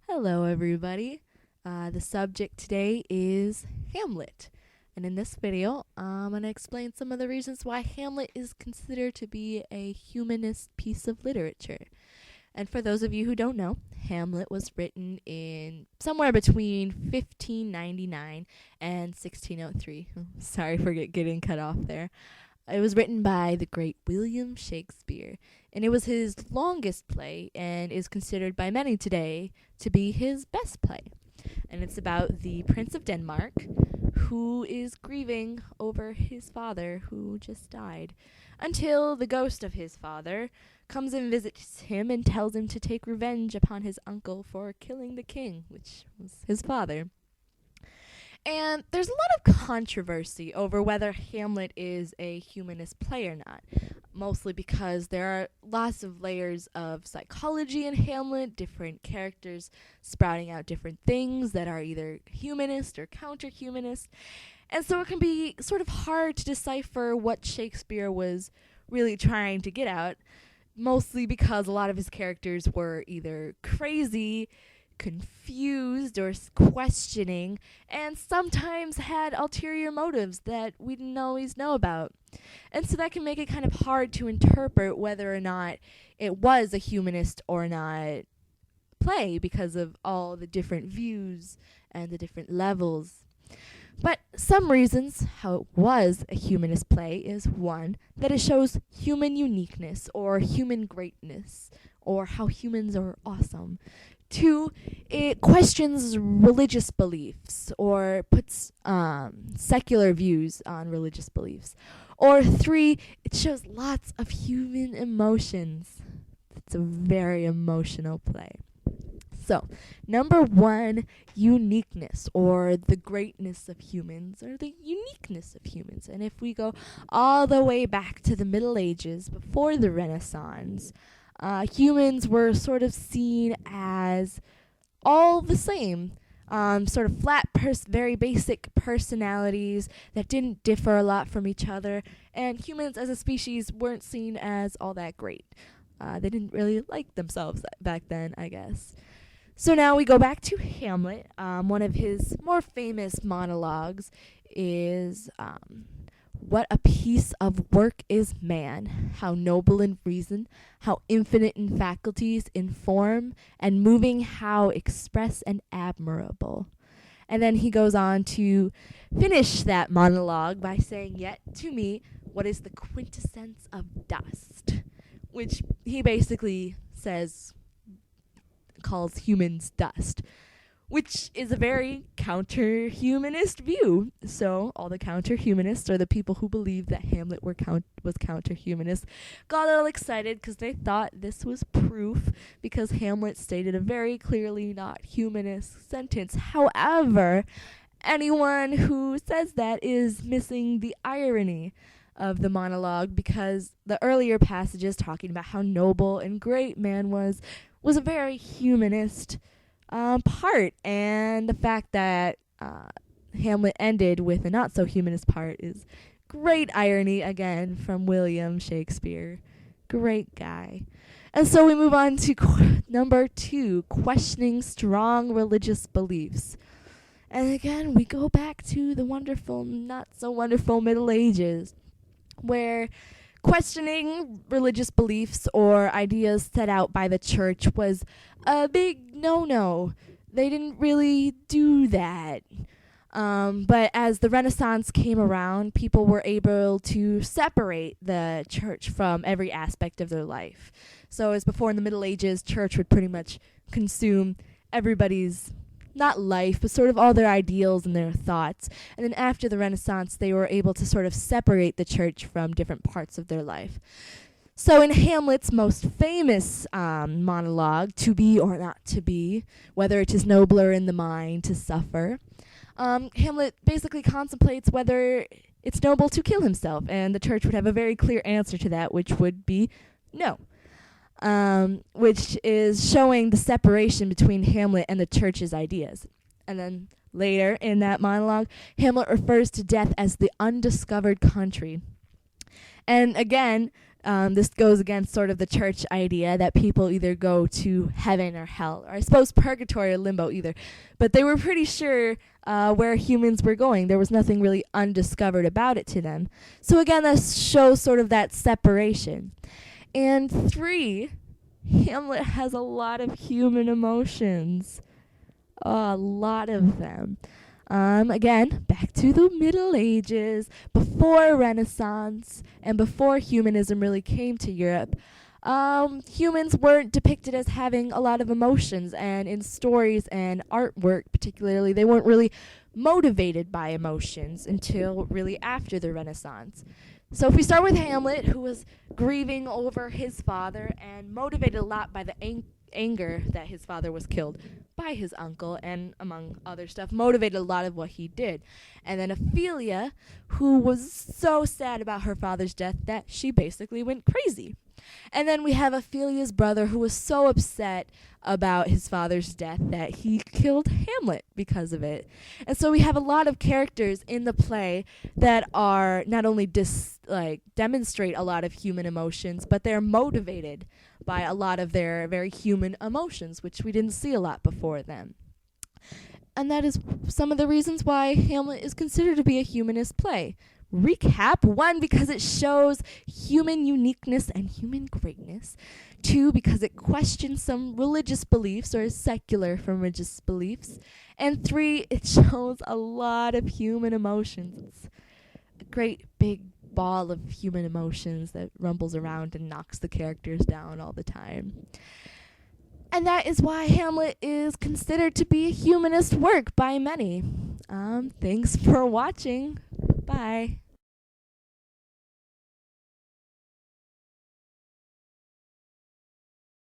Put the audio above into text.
Hello, everybody. The subject today is Hamlet. And in this video, I'm going to explain some of the reasons why Hamlet is considered to be a humanist piece of literature. And for those of you who don't know, Hamlet was written in somewhere between 1599 and 1603. Sorry for getting cut off there. It was written by the great William Shakespeare, and it was his longest play and is considered by many today to be his best play. And it's about the Prince of Denmark who is grieving over his father who just died, until the ghost of his father comes and visits him and tells him to take revenge upon his uncle for killing the king, which was his father. And there's a lot of controversy over whether Hamlet is a humanist play or not, mostly because there are lots of layers of psychology in Hamlet, different characters sprouting out different things that are either humanist or counter-humanist. And so it can be sort of hard to decipher what Shakespeare was really trying to get at, mostly because a lot of his characters were either crazy, confused, or questioning, and sometimes had ulterior motives that we didn't always know about. And so that can make it kind of hard to interpret whether or not it was a humanist or not play because of all the different views and the different levels. But some reasons how it was a humanist play is, one, that it shows human uniqueness or human greatness, or how humans are awesome. Two, it questions religious beliefs or puts secular views on religious beliefs. Or three, it shows lots of human emotions. It's a very emotional play. So, number one, uniqueness, or the greatness of humans, or the uniqueness of humans. And if we go all the way back to the Middle Ages, before the Renaissance, humans were sort of seen as all the same, sort of flat, very basic personalities that didn't differ a lot from each other, and humans as a species weren't seen as all that great. They didn't really like themselves back then, I guess. So now we go back to Hamlet. One of his more famous monologues is, "What a piece of work is man, how noble in reason, how infinite in faculties, in form, and moving, how express and admirable." And then he goes on to finish that monologue by saying, "Yet, to me, what is the quintessence of dust?" Which he basically calls humans dust, which is a very counter-humanist view. So all the counter-humanists, or the people who believe that Hamlet was counter-humanist, got all excited because they thought this was proof, because Hamlet stated a very clearly not humanist sentence. However, anyone who says that is missing the irony of the monologue, because the earlier passages talking about how noble and great man was a very humanist part, and the fact that Hamlet ended with a not-so-humanist part is great irony, again, from William Shakespeare. Great guy. And so we move on to number two, questioning strong religious beliefs. And again, we go back to the wonderful, not-so-wonderful Middle Ages, where questioning religious beliefs or ideas set out by the church was a big no-no. They didn't really do that. But as the Renaissance came around, people were able to separate the church from every aspect of their life. So as before in the Middle Ages, church would pretty much consume everybody's, not life, but sort of all their ideals and their thoughts. And then after the Renaissance, they were able to sort of separate the church from different parts of their life. So in Hamlet's most famous monologue, "To be or not to be, whether it is nobler in the mind to suffer," Hamlet basically contemplates whether it's noble to kill himself, and the church would have a very clear answer to that, which would be no. Which is showing the separation between Hamlet and the church's ideas. And then later in that monologue, Hamlet refers to death as the undiscovered country. And again, This goes against sort of the church idea that people either go to heaven or hell, or I suppose purgatory or limbo either. But they were pretty sure where humans were going. There was nothing really undiscovered about it to them. So again, that shows sort of that separation. And 3, Hamlet has a lot of human emotions. A lot of them. Again, back to the Middle Ages, before Renaissance, and before humanism really came to Europe. Humans weren't depicted as having a lot of emotions, and in stories and artwork particularly, they weren't really motivated by emotions until really after the Renaissance. So if we start with Hamlet, who was grieving over his father and motivated a lot by the anger that his father was killed by his uncle, and among other stuff, motivated a lot of what he did. And then Ophelia, who was so sad about her father's death that she basically went crazy. And then we have Ophelia's brother, who was so upset about his father's death that he killed Hamlet because of it. And so we have a lot of characters in the play that are not only demonstrate a lot of human emotions, but they're motivated by a lot of their very human emotions, which we didn't see a lot before them. And that is some of the reasons why Hamlet is considered to be a humanist play. Recap: 1, because it shows human uniqueness and human greatness. 2, because it questions some religious beliefs or is secular from religious beliefs. And 3, it shows a lot of human emotions. It's a great big ball of human emotions that rumbles around and knocks the characters down all the time. And that is why Hamlet is considered to be a humanist work by many. Thanks for watching. Bye.